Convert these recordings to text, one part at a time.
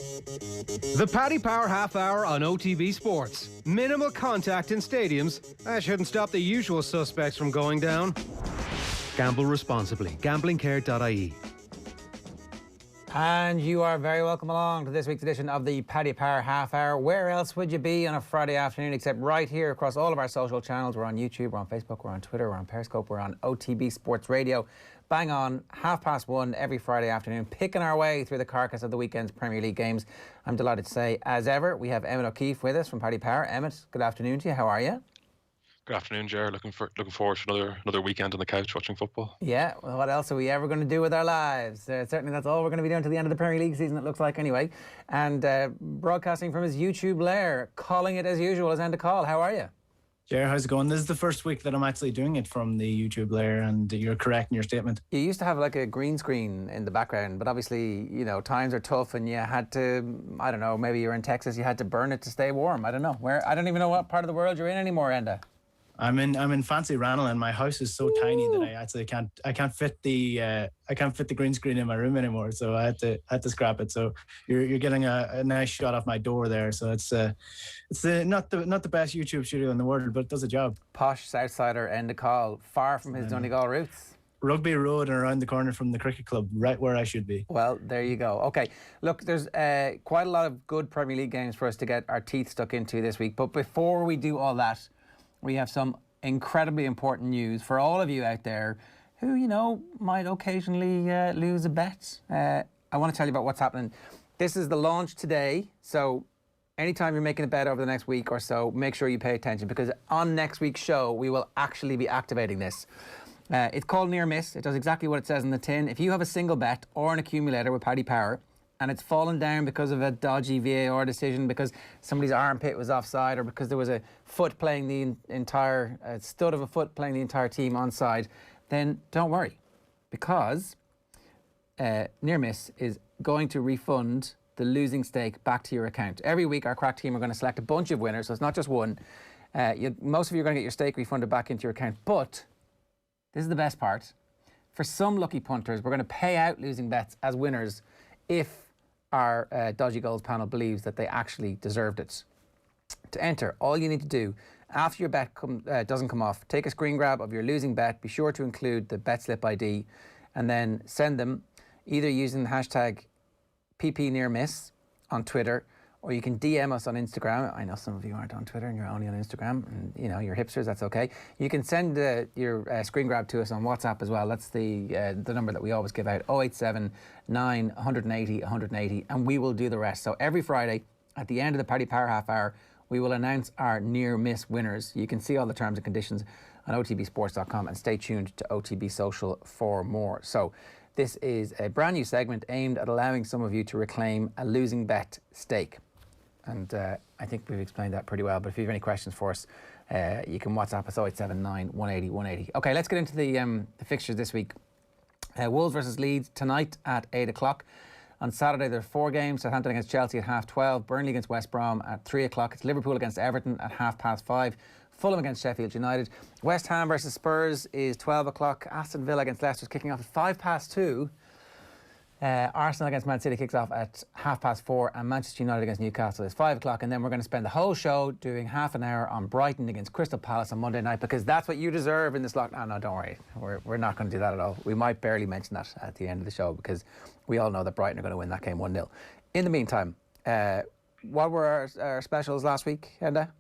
The Paddy Power Half Hour on OTB Sports. Minimal contact in stadiums. That shouldn't stop the usual suspects from going down. Gamble responsibly. Gamblingcare.ie. And you are very welcome along to this week's edition of the Paddy Power Half Hour. Where else would you be on a Friday afternoon except right here across all of our social channels? We're on YouTube, we're on Facebook, we're on Twitter, we're on Periscope, we're on OTB Sports Radio. Bang on, 1:30 every Friday afternoon, picking our way through the carcass of the weekend's Premier League games. I'm delighted to say, as ever, we have Emmet O'Keefe with us from Paddy Power. Emmet, good afternoon to you. How are you? Good afternoon, Ger. Looking forward to another weekend on the couch watching football. Yeah, well, what else are we ever going to do with our lives? Certainly that's all we're going to be doing to the end of the Premier League season, it looks like anyway. And broadcasting from his YouTube lair, calling it as usual, is Enda Coll. How are you? Ger, how's it going? This is the first week that I'm actually doing it from the YouTube layer, and you're correct in your statement. You used to have like a green screen in the background, but obviously, you know, times are tough and you had to, I don't know, maybe you're in Texas, you had to burn it to stay warm. I don't know. I don't even know what part of the world you're in anymore, Enda. I'm in fancy Ranelagh, and my house is so tiny that I actually can't fit the green screen in my room anymore. So I had to scrap it. So you're getting a nice shot off my door there. So it's not the best YouTube studio in the world, but it does a job. Posh Southsider Enda Coll, far from his Donegal roots. Rugby Road and around the corner from the cricket club, right where I should be. Well, there you go. Okay, look, there's quite a lot of good Premier League games for us to get our teeth stuck into this week. But before we do all that, we have some incredibly important news for all of you out there who, you know, might occasionally lose a bet. I want to tell you about what's happening. This is the launch today, so anytime you're making a bet over the next week or so, make sure you pay attention, because on next week's show, we will actually be activating this. It's called Near Miss. It does exactly what it says in the tin. If you have a single bet or an accumulator with Paddy Power, and it's fallen down because of a dodgy VAR decision, because somebody's armpit was offside, or because there was a foot playing the entire, stud of a foot playing the entire team onside, then don't worry, because Near Miss is going to refund the losing stake back to your account. Every week our crack team are going to select a bunch of winners, so it's not just one. Most of you are going to get your stake refunded back into your account, but this is the best part. For some lucky punters, we're going to pay out losing bets as winners if our Dodgy Goals panel believes that they actually deserved it. To enter, all you need to do, after your bet doesn't come off, take a screen grab of your losing bet, be sure to include the bet slip ID, and then send them either using the hashtag PPNearMiss on Twitter, or you can DM us on Instagram. I know some of you aren't on Twitter and you're only on Instagram, and you know, you're hipsters, that's okay. You can send your screen grab to us on WhatsApp as well. That's the number that we always give out, 087 9 180 180, and we will do the rest. So every Friday at the end of the Paddy Power Half Hour, we will announce our near miss winners. You can see all the terms and conditions on otbsports.com, and stay tuned to OTB Social for more. So this is a brand new segment aimed at allowing some of you to reclaim a losing bet stake. And I think we've explained that pretty well. But if you have any questions for us, you can WhatsApp us 0879 180 180. Okay, let's get into the fixtures this week. Wolves versus Leeds tonight at 8 o'clock. On Saturday, there are 4 games. Southampton against Chelsea at 12:30. Burnley against West Brom at 3 o'clock. It's Liverpool against Everton at 5:30. Fulham against Sheffield United. West Ham versus Spurs is 12 o'clock. Aston Villa against Leicester is kicking off at 2:05. Arsenal against Man City kicks off at 4:30, and Manchester United against Newcastle is 5 o'clock. And then we're going to spend the whole show doing half an hour on Brighton against Crystal Palace on Monday night, because that's what you deserve in this lockdown. No, don't worry. We're not going to do that at all. We might barely mention that at the end of the show, because we all know that Brighton are going to win that game 1-0. In the meantime, what were our specials last week, Enda?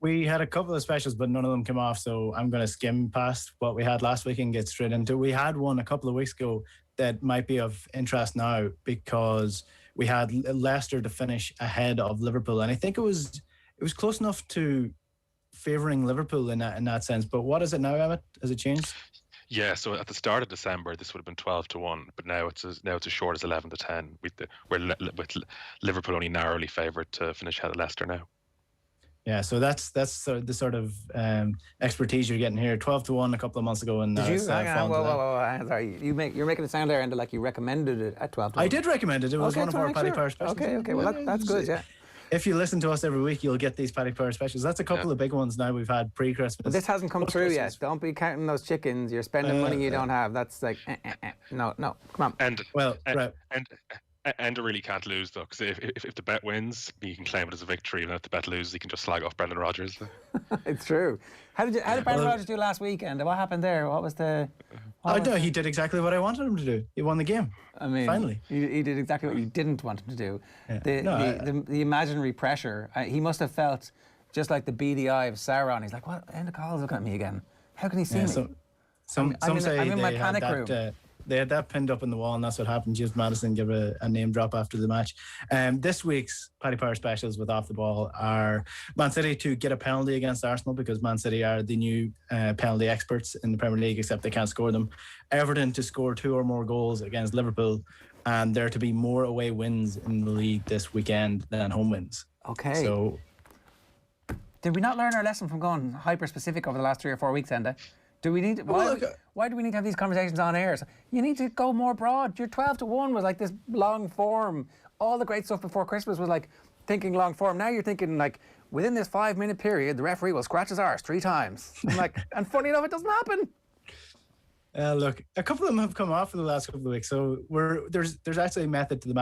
We had a couple of specials, but none of them came off, so I'm going to skim past what we had last week and get straight into. We had one a couple of weeks ago that might be of interest now, because we had Leicester to finish ahead of Liverpool, and I think it was close enough to favouring Liverpool in that sense. But what is it now, Emmet? Has it changed? Yeah, so at the start of December, this would have been 12-1, but now it's as short as 11-10. With Liverpool only narrowly favoured to finish ahead of Leicester now. Yeah, so that's the sort of expertise you're getting here. 12-1 a couple of months ago, and did you? Hang on, whoa, sorry. You're making it sound there, Enda, like you recommended it at 12-1. I did recommend it. It was one of our Paddy Power specials. Okay, well that's good. Yeah. If you listen to us every week, you'll get these Paddy Power specials. That's a couple of big ones now we've had pre-Christmas. But this hasn't come through yet. Don't be counting those chickens. You're spending money you don't have. That's like, no, come on. Enda really can't lose though, because if the bet wins, he can claim it as a victory, and if the bet loses, he can just slag off Brendan Rodgers. It's true. How did Brendan Rodgers do last weekend? What happened there? What was the? He did exactly what I wanted him to do. He won the game. I mean, finally, he did exactly what you didn't want him to do. Yeah. The imaginary pressure. He must have felt just like the beady eye of Sauron. He's like, "What? Enda Coll's looking at me again. How can he see me?" Some say I'm in my they panic had that, room. They had that pinned up in the wall, and that's what happened. James Maddison gave a name drop after the match. This week's Paddy Power specials with Off the Ball are Man City to get a penalty against Arsenal, because Man City are the new penalty experts in the Premier League, except they can't score them. Everton to score 2 or more goals against Liverpool, and there to be more away wins in the league this weekend than home wins. Okay. So, did we not learn our lesson from going hyper specific over the last 3 or 4 weeks, Enda? Do we need? Why do we need to have these conversations on air? So you need to go more broad. Your 12-1 was like this long form. All the great stuff before Christmas was like thinking long form. Now you're thinking like within this 5-minute period, the referee will scratch his arse 3 times. And funny enough, it doesn't happen. Look, a couple of them have come off in the last couple of weeks, so there's actually a method to the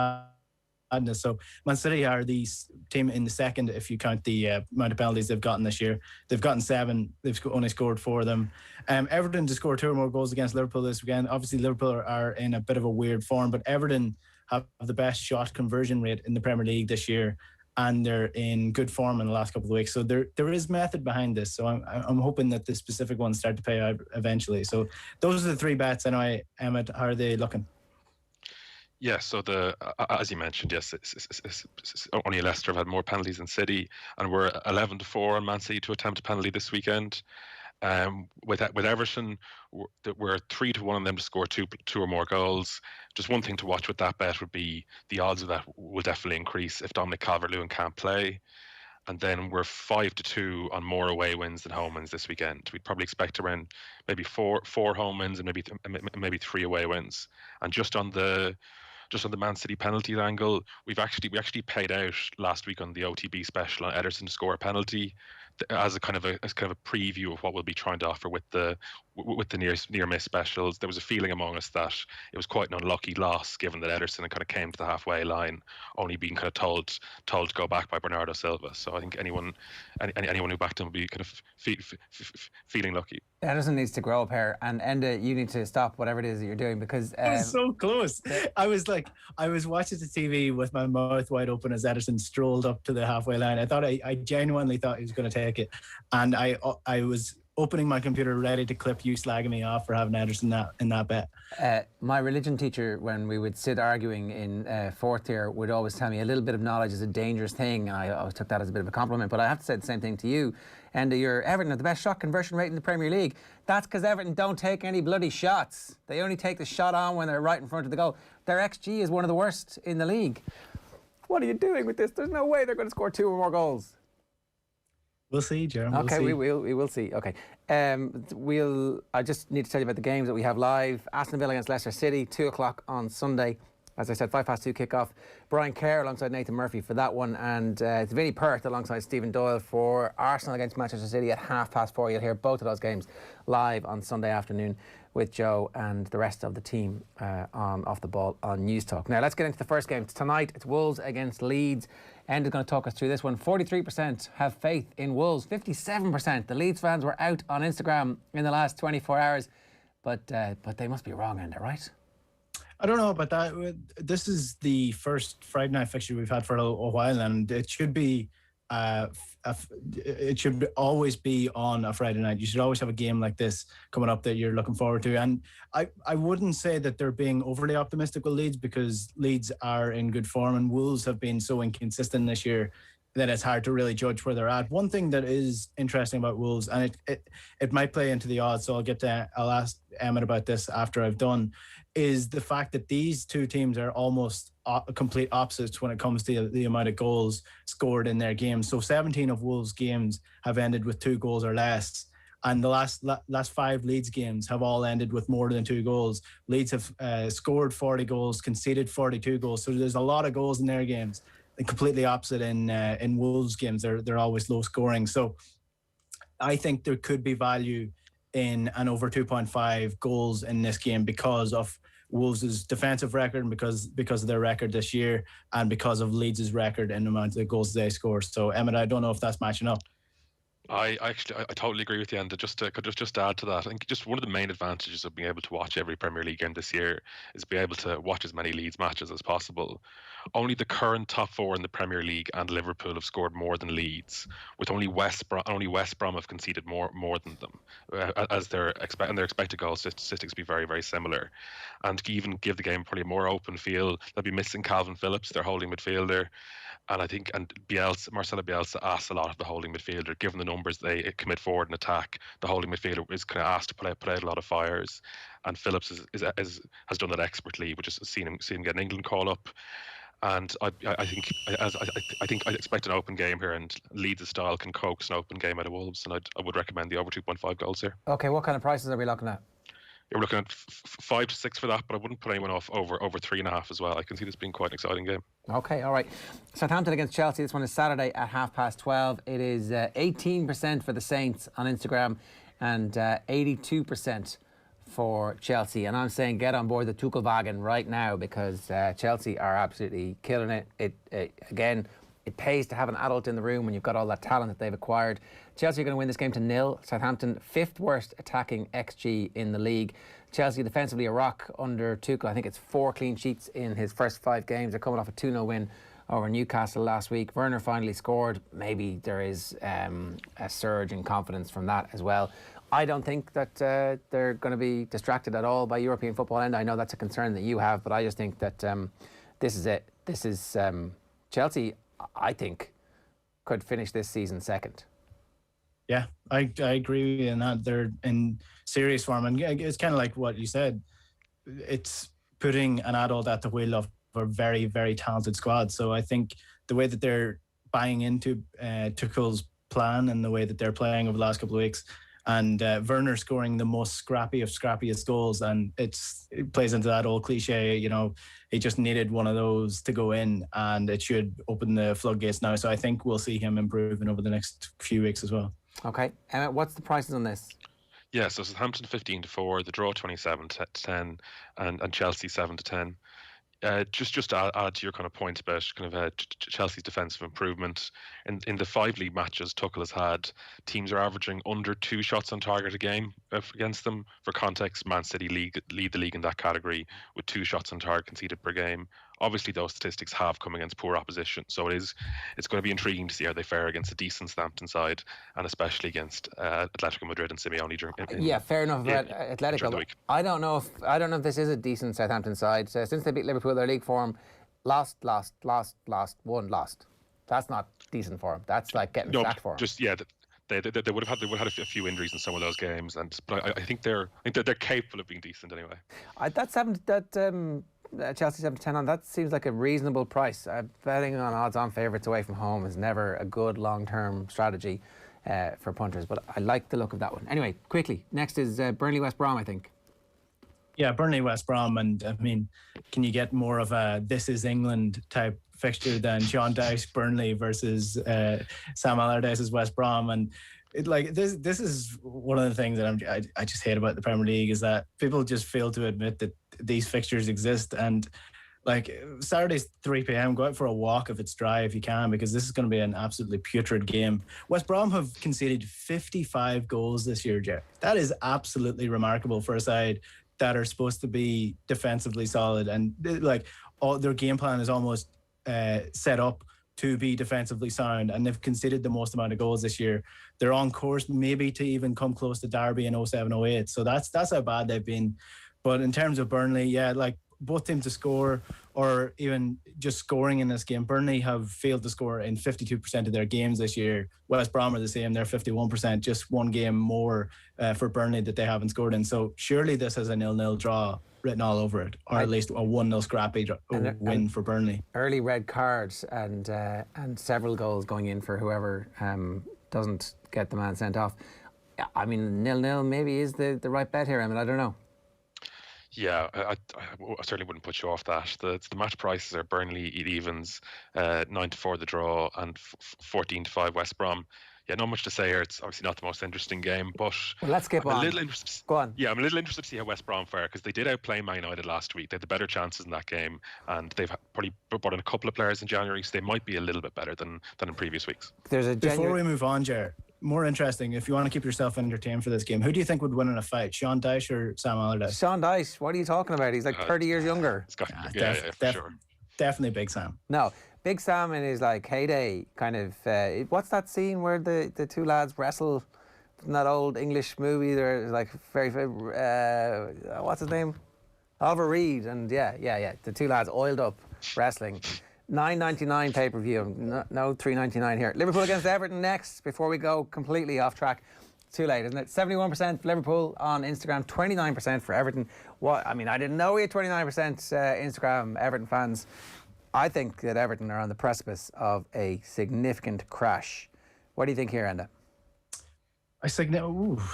madness. So Man City are the team in the second, if you count the amount of penalties they've gotten this year. They've gotten 7. They've only scored 4 of them. Everton to score 2 or more goals against Liverpool this weekend. Obviously, Liverpool are in a bit of a weird form, but Everton have the best shot conversion rate in the Premier League this year, and they're in good form in the last couple of weeks. So there is method behind this. So I'm hoping that the specific ones start to pay out eventually. So those are the 3 bets. Anyway, Emmet, how are they looking? Yeah, so as you mentioned, yes, only Leicester have had more penalties than City, and we're 11-4 on Man City to attempt a penalty this weekend. With Everton, we're 3-1 on them to score two or more goals. Just one thing to watch with that bet would be the odds of that will definitely increase if Dominic Calvert-Lewin can't play. And then we're 5-2 on more away wins than home wins this weekend. We'd probably expect around maybe four home wins and maybe 3 away wins. And just on the Man City penalties angle, we actually paid out last week on the OTB special on Ederson to score a penalty as a kind of a preview of what we'll be trying to offer with the near miss specials. There was a feeling among us that it was quite an unlucky loss, given that Ederson kind of came to the halfway line, only being kind of told to go back by Bernardo Silva. So I think anyone who backed him would be kind of feeling lucky. Ederson needs to grow up here, and Enda, you need to stop whatever it is that you're doing, because I was so close. I was watching the TV with my mouth wide open as Ederson strolled up to the halfway line. I genuinely thought he was going to take it, and I was opening my computer ready to clip you slagging me off for having Ederson in that bet. My religion teacher, when we would sit arguing in fourth year, would always tell me a little bit of knowledge is a dangerous thing. I always took that as a bit of a compliment, but I have to say the same thing to you. And your Everton have the best shot conversion rate in the Premier League. That's because Everton don't take any bloody shots. They only take the shot on when they're right in front of the goal. Their XG is one of the worst in the league. What are you doing with this? There's no way they're going to score 2 or more goals. We'll see, Jeremy. Okay, we will see. Okay, I just need to tell you about the games that we have live. Aston Villa against Leicester City, 2:00 on Sunday. As I said, 2:05 kickoff. Brian Kerr alongside Nathan Murphy for that one, and it's Vinnie Perth alongside Stephen Doyle for Arsenal against Manchester City at 4:30. You'll hear both of those games live on Sunday afternoon with Joe and the rest of the team on Off the Ball on News Talk. Now let's get into the first game. Tonight it's Wolves against Leeds. Enda's going to talk us through this one. 43% have faith in Wolves, 57%. The Leeds fans were out on Instagram in the last 24 hours, but they must be wrong, Enda, right? I don't know about that. This is the first Friday night fixture we've had for a while, and it should be it should always be on a Friday night. You should always have a game like this coming up that you're looking forward to. And I wouldn't say that they're being overly optimistic with Leeds, because Leeds are in good form and Wolves have been so inconsistent this year that it's hard to really judge where they're at. One thing that is interesting about Wolves, and it might play into the odds, so I'll ask Emmet about this after I've done, is the fact that these two teams are almost complete opposites when it comes to the amount of goals scored in their games. So 17 of Wolves' games have ended with 2 goals or less, and the last 5 Leeds games have all ended with more than 2 goals. Leeds have scored 40 goals, conceded 42 goals, so there's a lot of goals in their games. And completely opposite in Wolves' games. They're always low scoring. So I think there could be value in an over 2.5 goals in this game because of Wolves' defensive record and because of their record this year and because of Leeds' record in the amount of goals they score. So, Emmet, I don't know if that's matching up. I totally agree with you, and could just add to that. I think just one of the main advantages of being able to watch every Premier League game this year is be able to watch as many Leeds matches as possible. Only the current top four in the Premier League and Liverpool have scored more than Leeds, with only West Brom have conceded more than them, as their expected goal statistics be very, very similar, and even give the game probably a more open feel. They'll be missing Calvin Phillips, their holding midfielder. And I think, Marcelo Bielsa asks a lot of the holding midfielder, given the numbers they commit forward and attack. The holding midfielder is kind of asked to put out a lot of fires, and Phillips has done that expertly. We just seen him get an England call up, and I think I expect an open game here, and Leeds' style can coax an open game out of Wolves, and I would recommend the over 2.5 goals here. Okay, what kind of prices are we looking at? We're looking at 5 to 6 for that, but I wouldn't put anyone off over 3.5 as well. I can see this being quite an exciting game. Okay, all right. Southampton against Chelsea. This one is Saturday at 12:30. It is 18% for the Saints on Instagram and 82% for Chelsea. And I'm saying get on board the Tuchelwagen right now, because Chelsea are absolutely killing it. Again, it pays to have an adult in the room when you've got all that talent that they've acquired. Chelsea are going to win this game to 0. Southampton, 5th worst attacking XG in the league. Chelsea defensively a rock under Tuchel. I think it's 4 clean sheets in his first 5 games. They're coming off a 2-0 win over Newcastle last week. Werner finally scored. Maybe there is a surge in confidence from that as well. I don't think that they're going to be distracted at all by European football, and I know that's a concern that you have, but I just think that this is it. This is Chelsea, I think, could finish this season second. Yeah, I agree with you in that. They're in serious form, and it's kind of like what you said. It's putting an adult at the wheel of a very, very talented squad. So I think the way that they're buying into Tuchel's plan and the way that they're playing over the last couple of weeks, and Werner scoring the most scrappiest goals, and it plays into that old cliche, he just needed one of those to go in, and it should open the floodgates now. So I think we'll see him improving over the next few weeks as well. Okay, Emmet, what's the prices on this? Yeah, so Southampton 15-4, the draw 27-10, and Chelsea 7-10. Just to add to your kind of point about kind of Chelsea's defensive improvement, in the 5 league matches Tuchel has had, teams are averaging under 2 shots on target a game against them. For context, Man City lead the league in that category with 2 shots on target conceded per game. Obviously, those statistics have come against poor opposition, so it's going to be intriguing to see how they fare against a decent Southampton side, and especially against Atletico Madrid and Simeone. Fair enough about Atletico. I don't know if this is a decent Southampton side. Since they beat Liverpool, their league form, lost, won, lost. That's not decent for them. That's like getting sacked for them. They would have had a few injuries in some of those games, but I think they're capable of being decent anyway. Chelsea 7-10 on, that seems like a reasonable price. Betting on odds-on favourites away from home is never a good long-term strategy for punters, but I like the look of that one. Anyway, quickly, next is Burnley West Brom, I think. Yeah, Burnley West Brom, and I mean, can you get more of a This Is England type fixture than Sean Dyche Burnley versus Sam Allardyce's West Brom? And this is one of the things that I just hate about the Premier League, is that people just fail to admit that these fixtures exist. And Saturday's 3 p.m, go out for a walk if it's dry, if you can, because this is going to be an absolutely putrid game. West Brom have conceded 55 goals this year, Jeff. That is absolutely remarkable for a side that are supposed to be defensively solid, and all their game plan is almost set up to be defensively sound, and they've conceded the most amount of goals this year. They're on course maybe to even come close to Derby in 07-08, so that's how bad they've been. But in terms of Burnley, both teams to score, or even just scoring in this game, Burnley have failed to score in 52% of their games this year. West Brom are the same, they're 51%, just one game more for Burnley that they haven't scored in. So surely this has a 0-0 draw written all over it, or at least a 1-0 scrappy win for Burnley. Early red cards and several goals going in for whoever doesn't get the man sent off. I mean, 0-0 maybe is the right bet here. I mean, I don't know. Yeah, I certainly wouldn't put you off that. The match prices are Burnley evens, 9-4 the draw, and 14-5 West Brom. Yeah, not much to say here. It's obviously not the most interesting game, but Well, let's skip on. Go on. Yeah, I'm a little interested to see how West Brom fare, because they did outplay Man United last week. They had the better chances in that game, and they've probably brought in a couple of players in January, so they might be a little bit better than in previous weeks. Before we move on, Ger, more interesting, if you want to keep yourself entertained for this game, who do you think would win in a fight, Sean Dyche or Sam Allardyce? Sean Dyche, what are you talking about? He's like 30 years younger. For sure. Definitely Big Sam. No, Big Sam in his like heyday kind of, what's that scene where the two lads wrestle in that old English movie? They're like very, what's his name? Oliver Reed, and yeah, the two lads oiled up wrestling. $9.99 pay-per-view, no $3.99 here. Liverpool against Everton next, before we go completely off track. Too late, isn't it? 71% for Liverpool on Instagram, 29% for Everton. I didn't know we had 29% Instagram Everton fans. I think that Everton are on the precipice of a significant crash. What do you think here, Enda?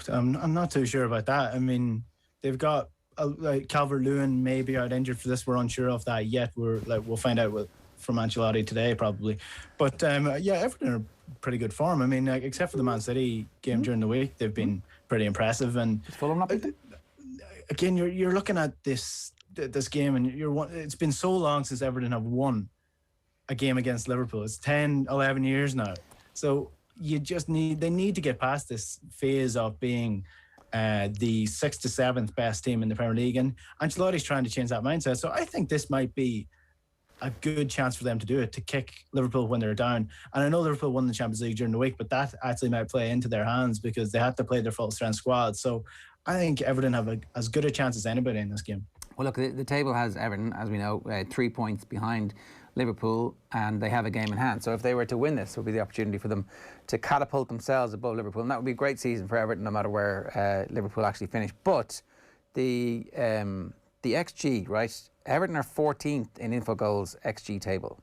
I'm not too sure about that. I mean, they've got Calvert-Lewin maybe out injured for this. We're unsure of that yet. We'll find out from Ancelotti today probably. But Everton are pretty good form. I mean, except for the Man City game during the week, they've been pretty impressive. And Fulham not beaten? Again, you're looking at this game, and it's been so long since Everton have won a game against Liverpool. It's 10, 11 years now. So they need to get past this phase of being the 6th to 7th best team in the Premier League, and Ancelotti's trying to change that mindset. So I think this might be a good chance for them to do it, to kick Liverpool when they're down. And I know Liverpool won the Champions League during the week, but that actually might play into their hands because they had to play their full strength squad. So I think Everton have as good a chance as anybody in this game. Well, look, the table has Everton, as we know, 3 points behind Liverpool, and they have a game in hand. So if they were to win this, it would be the opportunity for them to catapult themselves above Liverpool. And that would be a great season for Everton, no matter where Liverpool actually finish. But the XG, right? Everton are 14th in Infogol's XG table.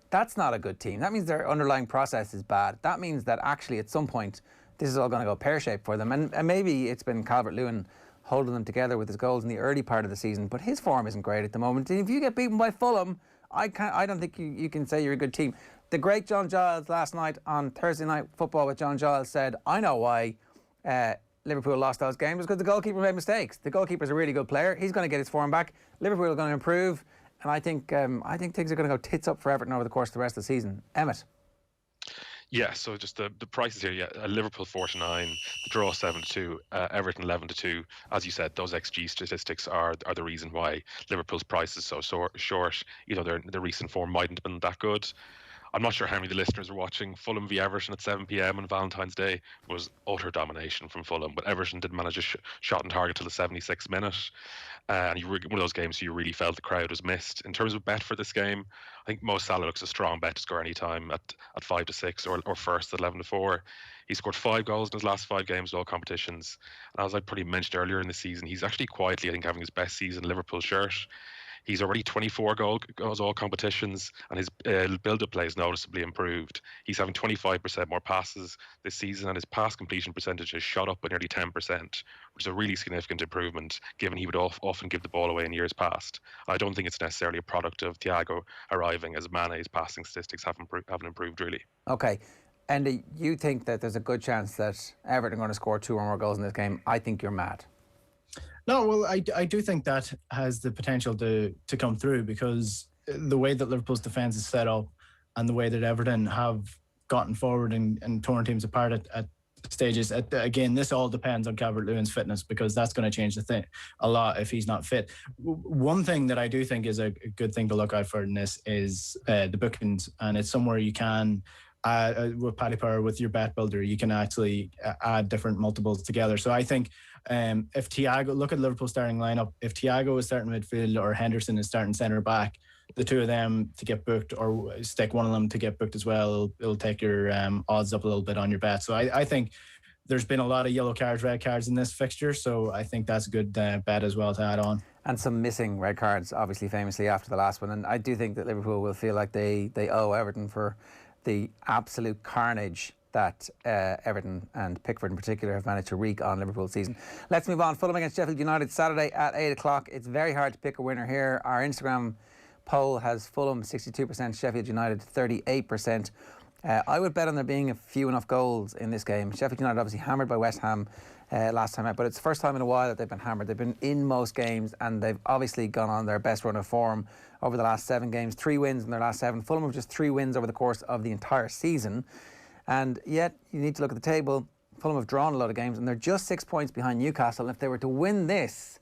That's not a good team. That means their underlying process is bad. That means that actually at some point this is all going to go pear-shaped for them. And maybe it's been Calvert-Lewin holding them together with his goals in the early part of the season, but his form isn't great at the moment. And if you get beaten by Fulham, I don't think you can say you're a good team. The great John Giles last night on Thursday Night Football with John Giles said, I know why Liverpool lost those games, because the goalkeeper made mistakes. The goalkeeper's a really good player. He's going to get his form back. Liverpool are going to improve, and I think things are going to go tits up for Everton over the course of the rest of the season. Emmet? Yeah, so just the prices here, Liverpool 4-9, the draw 7-2, Everton 11-2. As you said, those XG statistics are the reason why Liverpool's price is so short. You know, their recent form mightn't have been that good. I'm not sure how many of the listeners are watching. Fulham v Everton at 7 p.m. on Valentine's Day was utter domination from Fulham, but Everton didn't manage a shot on target till the 76th minute. And one of those games you really felt the crowd was missed. In terms of bet for this game, I think Mo Salah looks a strong bet to score any time at 5-6 or first at 11-4. He scored 5 goals in his last 5 games in all competitions. And as I probably mentioned earlier in the season, he's actually quietly, I think, having his best season in Liverpool shirt. He's already 24 goals all competitions, and his build-up play is noticeably improved. He's having 25% more passes this season, and his pass completion percentage has shot up by nearly 10%, which is a really significant improvement, given he would often give the ball away in years past. I don't think it's necessarily a product of Thiago arriving, as Mane's passing statistics haven't improved really. Okay. And you think that there's a good chance that Everton are going to score 2 or more goals in this game? I think you're mad. No, well, I do think that has the potential to come through, because the way that Liverpool's defence is set up and the way that Everton have gotten forward and torn teams apart at stages. Again, this all depends on Calvert-Lewin's fitness, because that's going to change the thing a lot if he's not fit. One thing that I do think is a good thing to look out for in this is the bookings, and it's somewhere you can with Paddy Power, with your bet builder, you can actually add different multiples together. So I think if Thiago, look at Liverpool's starting lineup, if Thiago is starting midfield or Henderson is starting centre back, the two of them to get booked, or stick one of them to get booked as well, it'll take your odds up a little bit on your bet. So I think there's been a lot of yellow cards, red cards in this fixture, so I think that's a good bet as well to add on. And some missing red cards, obviously, famously after the last one. And I do think that Liverpool will feel like they owe Everton for the absolute carnage that Everton and Pickford in particular have managed to wreak on Liverpool's season. Let's move on. Fulham against Sheffield United Saturday at 8 o'clock. It's very hard to pick a winner here. Our Instagram poll has Fulham 62%, Sheffield United 38%. I would bet on there being a few enough goals in this game. Sheffield United obviously hammered by West Ham last time out, but it's the first time in a while that they've been hammered. They've been in most games, and they've obviously gone on their best run of form over the last 7 games. 3 wins in their last 7. Fulham have just 3 wins over the course of the entire season. And yet, you need to look at the table. Fulham have drawn a lot of games, and they're just 6 points behind Newcastle. And if they were to win this,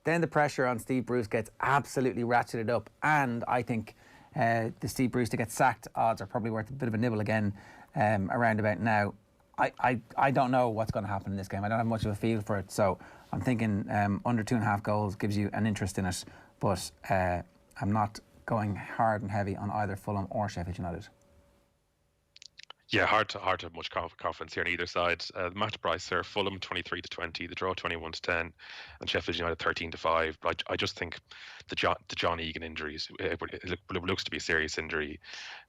then the pressure on Steve Bruce gets absolutely ratcheted up. And I think the Steve Bruce to get sacked odds are probably worth a bit of a nibble again around about now. I don't know what's going to happen in this game. I don't have much of a feel for it. So I'm thinking under 2.5 goals gives you an interest in it. But I'm not going hard and heavy on either Fulham or Sheffield United. Yeah, hard to have much confidence here on either side. The match price there: Fulham 23-20, the draw 21-10, and Sheffield United 13-5. But I just think the John Egan injuries, it looks to be a serious injury,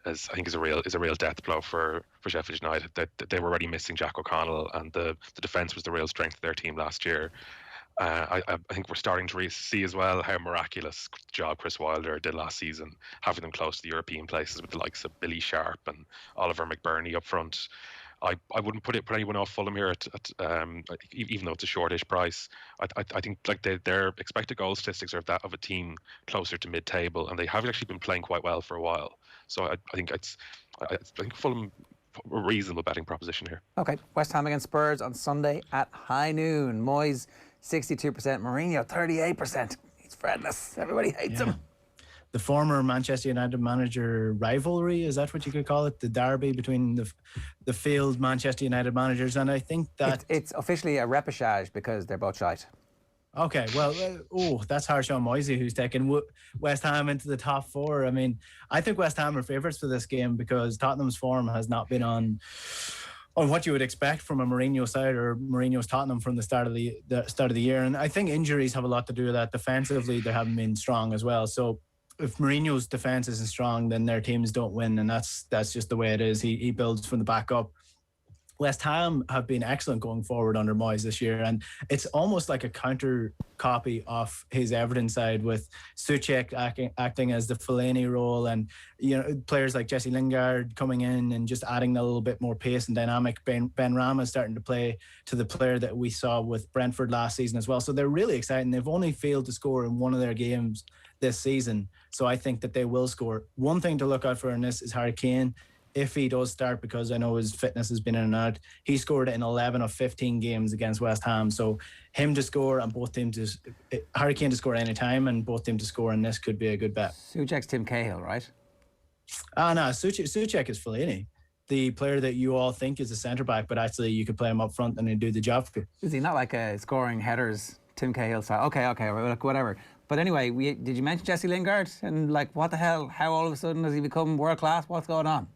as I think is a real death blow for Sheffield United. That they were already missing Jack O'Connell, and the defence was the real strength of their team last year. I think we're starting to see as well how miraculous job Chris Wilder did last season, having them close to the European places with the likes of Billy Sharp and Oliver McBurney up front. I wouldn't put anyone off Fulham here even though it's a shortish price. I think like their expected goal statistics are that of a team closer to mid-table, and they have actually been playing quite well for a while. So I think Fulham a reasonable betting proposition here. Okay, West Ham against Spurs on Sunday at high noon. Moyes 62%, Mourinho 38%. He's friendless. Everybody hates him. The former Manchester United manager rivalry, is that what you could call it? The derby between the failed Manchester United managers, and I think that it's officially a repechage because they're both shite. Okay, well, that's harsh on Moyes, who's taken West Ham into the top 4. I mean, I think West Ham are favourites for this game because Tottenham's form has not been on what you would expect from a Mourinho side or Mourinho's Tottenham from the start of the year. And I think injuries have a lot to do with that. Defensively, they haven't been strong as well. So if Mourinho's defence isn't strong, then their teams don't win, and that's just the way it is. He builds from the back up. West Ham have been excellent going forward under Moyes this year, and it's almost like a counter copy of his Everton side with Souček acting as the Fellaini role, and players like Jesse Lingard coming in and just adding a little bit more pace and dynamic. Ben Rama is starting to play to the player that we saw with Brentford last season as well. So they're really exciting. They've only failed to score in one of their games this season, so I think that they will score. One thing to look out for in this is Harry Kane. If he does start, because I know his fitness has been in and out, he scored in 11 of 15 games against West Ham. So him to score and both teams Harry Kane to score any time and both teams to score in this could be a good bet. Souček's Tim Cahill, right? No, Souček is Fellaini, the player that you all think is a centre back, but actually you could play him up front and he'd do the job for you. Is he not like a scoring headers Tim Cahill style? Okay, whatever. But anyway, did you mention Jesse Lingard? And what the hell? How all of a sudden has he become world class? What's going on?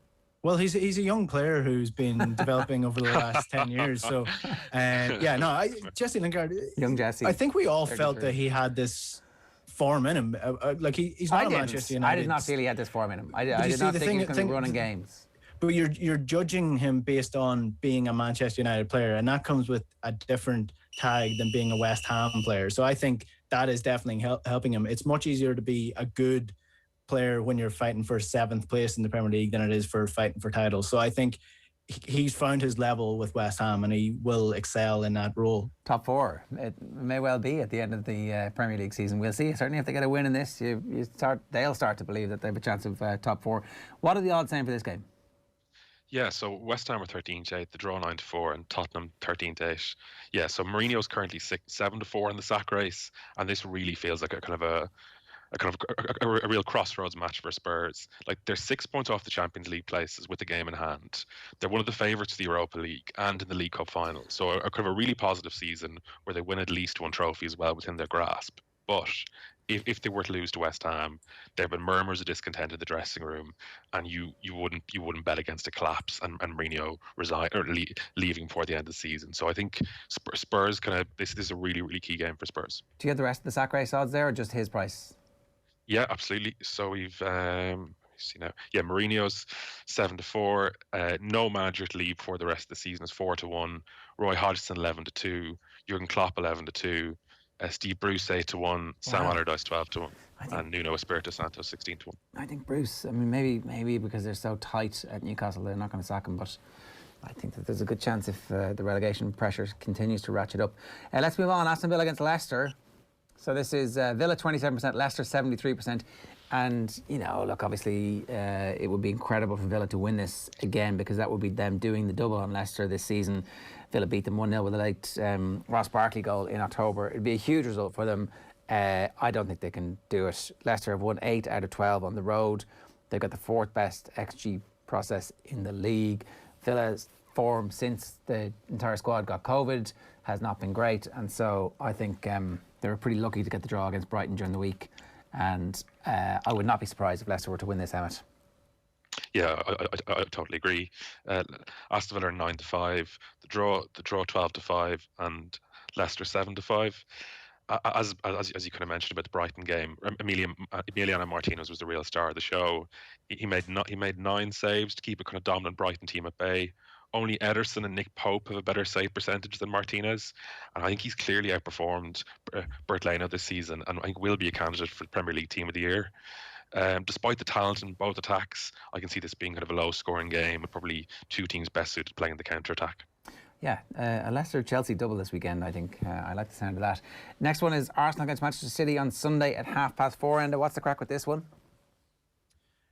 Well, he's a young player who's been developing over the last 10 years. So, Jesse Lingard. Young Jesse. I think we all felt that he had this form in him. He's not a Manchester United. I did not feel he had this form in him. I did not think he was going to be running games. But you're judging him based on being a Manchester United player, and that comes with a different tag than being a West Ham player. So I think that is definitely helping him. It's much easier to be a good player when you're fighting for 7th place in the Premier League than it is for fighting for titles. So I think he's found his level with West Ham and he will excel in that role. Top 4. It may well be at the end of the Premier League season. We'll see. Certainly if they get a win in this, they'll start to believe that they have a chance of top 4. What are the odds saying for this game? Yeah, so West Ham are 13-8, the draw 9-4, and Tottenham 13-8. Yeah, so Mourinho's currently 7-4 in the sack race, and this really feels like a real crossroads match for Spurs. Like, they're 6 points off the Champions League places with the game in hand. They're one of the favourites to the Europa League and in the League Cup final. So a kind of a really positive season where they win at least one trophy as well within their grasp. But if they were to lose to West Ham, there have been murmurs of discontent in the dressing room, and you wouldn't bet against a collapse and Mourinho leaving before the end of the season. So I think Spurs this is a really, really key game for Spurs. Do you have the rest of the sack race odds there, or just his price? Yeah, absolutely. So we've Mourinho's 7-4. No manager to leave before the rest of the season is 4-1. Roy Hodgson 11-2. Jurgen Klopp 11-2. Steve Bruce 8-1. Sam Allardyce 12-1. and Nuno Espirito Santo 16-1. I think Bruce, I mean, maybe because they're so tight at Newcastle, they're not going to sack him, but I think that there's a good chance if the relegation pressure continues to ratchet up. Let's move on. Aston Villa against Leicester. So this is Villa 27%, Leicester 73%. And, you know, look, obviously it would be incredible for Villa to win this again, because that would be them doing the double on Leicester this season. Villa beat them 1-0 with a late Ross Barkley goal in October. It'd be a huge result for them. I don't think they can do it. Leicester have won 8 out of 12 on the road. They've got the 4th best XG process in the league. Villa's form since the entire squad got COVID has not been great, and so I think they were pretty lucky to get the draw against Brighton during the week, and I would not be surprised if Leicester were to win this, Emmet. Yeah, I totally agree. Aston Villa are 9-5, the draw 12-5, and Leicester 7-5. As you kind of mentioned about the Brighton game, Emiliano Martinez was the real star of the show. He made 9 saves to keep a kind of dominant Brighton team at bay. Only Ederson and Nick Pope have a better save percentage than Martinez, and I think he's clearly outperformed Bert Leno this season, and I think will be a candidate for the Premier League Team of the Year. Despite the talent in both attacks, I can see this being kind of a low-scoring game, with probably two teams best suited playing the counter-attack. Yeah, a Leicester-Chelsea double this weekend, I think. I like the sound of that. Next one is Arsenal against Manchester City on Sunday at 4:30. Enda, what's the crack with this one?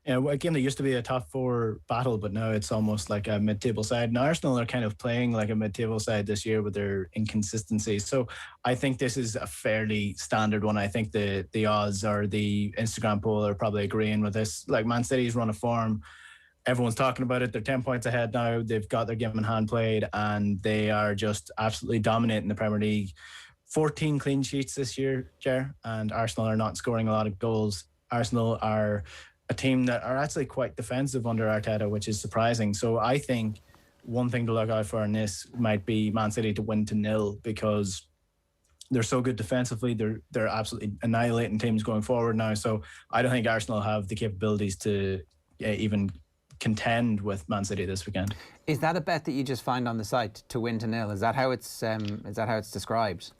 Yeah, a game that used to be a top 4 battle, but now it's almost like a mid-table side. And Arsenal are kind of playing like a mid-table side this year with their inconsistency. So I think this is a fairly standard one. I think the odds or the Instagram poll are probably agreeing with this. Like, Man City's run of form. Everyone's talking about it. They're 10 points ahead now. They've got their game in hand played, and they are just absolutely dominating the Premier League. 14 clean sheets this year, Ger, and Arsenal are not scoring a lot of goals. Arsenal are a team that are actually quite defensive under Arteta, which is surprising. So I think one thing to look out for in this might be Man City to win to 0, because they're so good defensively. They're absolutely annihilating teams going forward now. So I don't think Arsenal have the capabilities to even contend with Man City this weekend. Is that a bet that you just find on the site, to win to 0? Is that how it's described?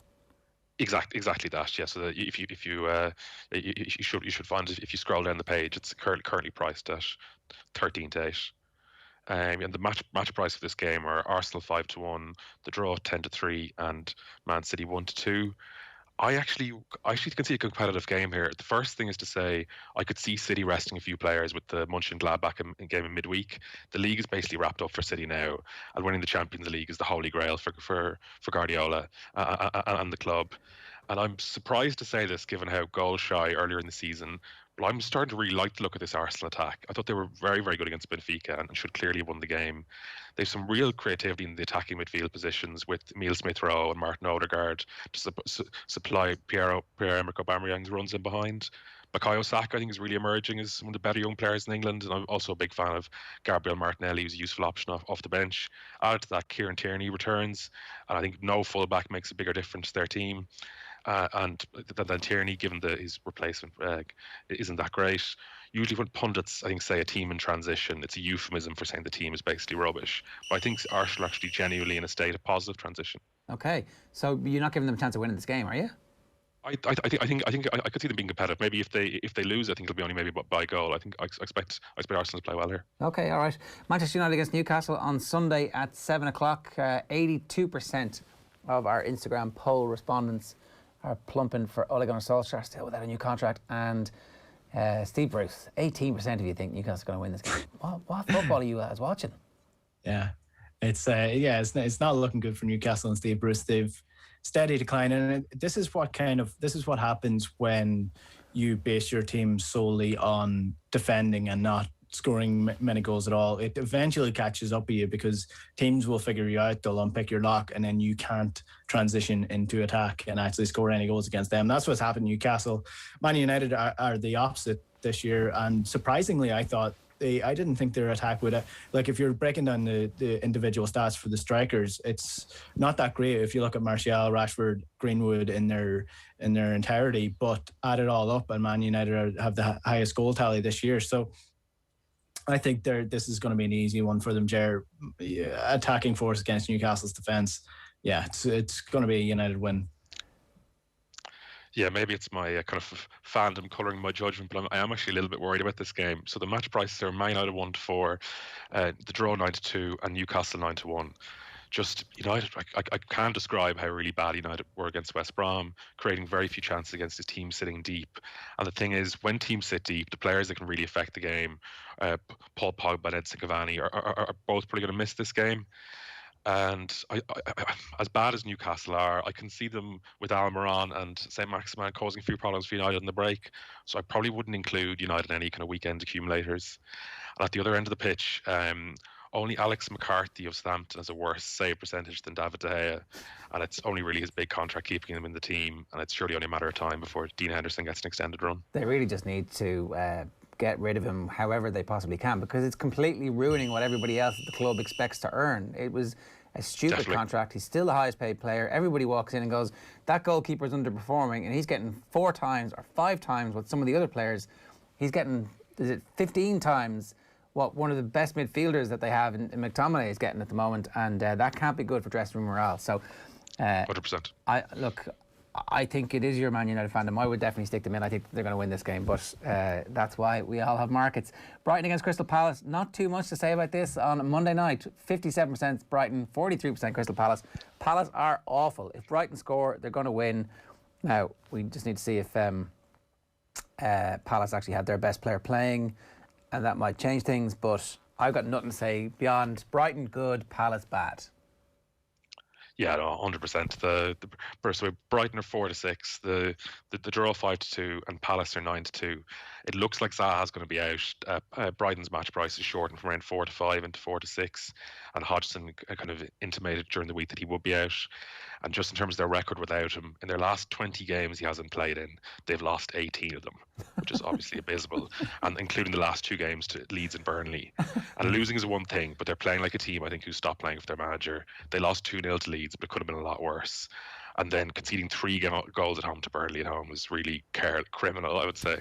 Exactly that. Yeah. So that if you should find it if you scroll down the page. It's currently priced at 13-8. And the match price for this game are Arsenal 5-1, the draw 10-3, and Man City 1-2. I actually can see a competitive game here. The first thing is to say I could see City resting a few players with the Mönchengladbach game in midweek. The league is basically wrapped up for City now, and winning the Champions League is the holy grail for Guardiola and the club. And I'm surprised to say this, given how goal shy earlier in the season, but I'm starting to really like the look of this Arsenal attack. I thought they were very, very good against Benfica and should clearly have won the game. They have some real creativity in the attacking midfield positions, with Emile Smith-Rowe and Martin Odegaard to supply Pierre-Emerick Aubameyang's runs in behind. Bukayo Saka, I think, is really emerging as one of the better young players in England, and I'm also a big fan of Gabriel Martinelli, who's a useful option off the bench. Added to that, Kieran Tierney returns, and I think no fullback makes a bigger difference to their team. And then Tierney, given his replacement isn't that great. Usually when pundits, I think, say a team in transition, it's a euphemism for saying the team is basically rubbish. But I think Arsenal are actually genuinely in a state of positive transition. Okay, so you're not giving them a chance of winning this game, are you? I think I could see them being competitive. Maybe if they lose, I think it'll be only maybe by a goal. I expect Arsenal to play well here. Okay, all right. Manchester United against Newcastle on Sunday at 7:00. 82% of our Instagram poll respondents are plumping for Ole Gunnar Solskjaer, still without a new contract, and Steve Bruce. 18% of you think Newcastle's going to win this game. What football are you guys watching? Yeah, it's not looking good for Newcastle and Steve Bruce. They've steady decline, and this is what happens when you base your team solely on defending and not scoring many goals at all. It eventually catches up with you, because teams will figure you out, they'll unpick your lock, and then you can't transition into attack and actually score any goals against them. That's what's happened to Newcastle. Man United are the opposite this year, and surprisingly I didn't think their attack would like, if you're breaking down the individual stats for the strikers, it's not that great if you look at Martial, Rashford, Greenwood in their entirety, but add it all up and Man United have the highest goal tally this year. So I think this is going to be an easy one for them, Ger. Attacking force against Newcastle's defence. Yeah, it's going to be a United win. Yeah, maybe it's my kind of fandom colouring my judgment, but I am actually a little bit worried about this game. So the match prices are Man United 1-4, the draw 9-2, and Newcastle 9-1. Just United, I can't describe how really bad United were against West Brom, creating very few chances against a team sitting deep. And the thing is, when teams sit deep, the players that can really affect the game, Paul Pogba and Edson Cavani, are both probably going to miss this game. And I, as bad as Newcastle are, I can see them with Almiron and St. Maximin causing a few problems for United in the break. So I probably wouldn't include United in any kind of weekend accumulators. And at the other end of the pitch, only Alex McCarthy of Southampton has a worse save percentage than David De Gea, and it's only really his big contract keeping him in the team, and it's surely only a matter of time before Dean Henderson gets an extended run. They really just need to get rid of him however they possibly can, because it's completely ruining what everybody else at the club expects to earn. It was a stupid contract. He's still the highest paid player. Everybody walks in and goes, that goalkeeper's underperforming, and he's getting 4 times or 5 times what some of the other players. He's getting, 15 times what one of the best midfielders that they have in McTominay is getting at the moment, and that can't be good for dressing room morale. So, 100%. I think it is your Man United fandom. I would definitely stick them in. I think they're going to win this game, but that's why we all have markets. Brighton against Crystal Palace. Not too much to say about this on Monday night. 57% Brighton, 43% Crystal Palace. Palace are awful. If Brighton score, they're going to win. Now, we just need to see if Palace actually had their best player playing, and that might change things, but I've got nothing to say beyond Brighton good, Palace bad. Yeah, no, 100%. So Brighton are 4-6, the draw 5-2, and Palace are 9-2. It looks like Zaha's going to be out. Brighton's match price is shortened from around 4-5 into 4-6, and Hodgson kind of intimated during the week that he would be out. And just in terms of their record without him, in their last 20 games he hasn't played in, they've lost 18 of them, which is obviously abysmal, and including the last 2 games to Leeds and Burnley. And losing is one thing, but they're playing like a team, I think, who stopped playing with their manager. They lost 2-0 to Leeds, but it could have been a lot worse. And then conceding 3 goals at home to Burnley at home was really criminal, I would say.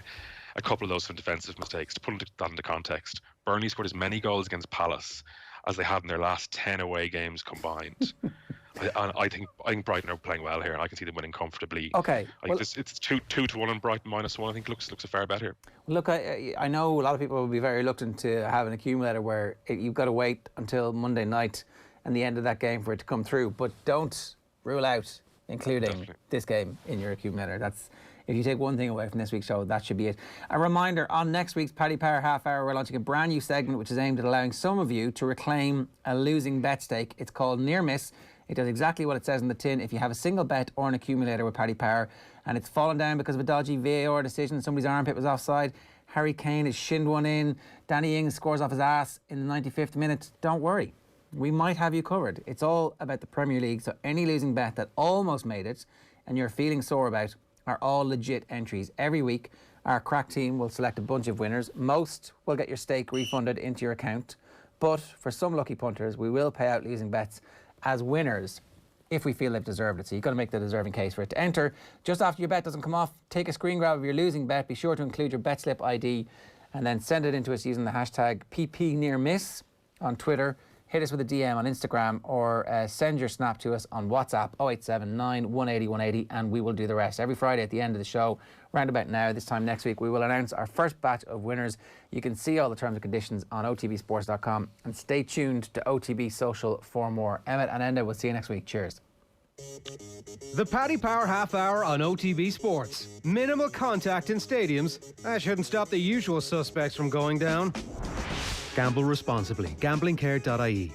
A couple of those some defensive mistakes. To put that into context, Burnley scored as many goals against Palace as they had in their last 10 away games combined. I think Brighton are playing well here, and I can see them winning comfortably. Okay, it's 2-1 and Brighton -1. I think looks a fair bet here. Look, I know a lot of people will be very reluctant to have an accumulator where you've got to wait until Monday night and the end of that game for it to come through. But don't rule out including this game in your accumulator. That's, if you take one thing away from this week's show, that should be it. A reminder, on next week's Paddy Power Half Hour, we're launching a brand new segment which is aimed at allowing some of you to reclaim a losing bet stake. It's called Near Miss. It does exactly what it says on the tin. If you have a single bet or an accumulator with Paddy Power and it's fallen down because of a dodgy VAR decision, somebody's armpit was offside, Harry Kane has shinned one in, Danny Ings scores off his ass in the 95th minute, don't worry. We might have you covered. It's all about the Premier League, so any losing bet that almost made it and you're feeling sore about are all legit entries. Every week, our crack team will select a bunch of winners. Most will get your stake refunded into your account, but for some lucky punters, we will pay out losing bets as winners if we feel they've deserved it. So you've got to make the deserving case for it. To enter, just after your bet doesn't come off, take a screen grab of your losing bet. Be sure to include your bet slip ID and then send it into us using the hashtag #PPNearMiss on Twitter. Hit us with a DM on Instagram, or send your snap to us on WhatsApp 0879 180 180, and we will do the rest. Every Friday at the end of the show, round about now, this time next week, we will announce our first batch of winners. You can see all the terms and conditions on otbsports.com, and stay tuned to OTB Social for more. Emmet and Enda, we'll see you next week. Cheers. The Paddy Power Half Hour on OTB Sports. Minimal contact in stadiums. That shouldn't stop the usual suspects from going down. Gamble responsibly. Gamblingcare.ie.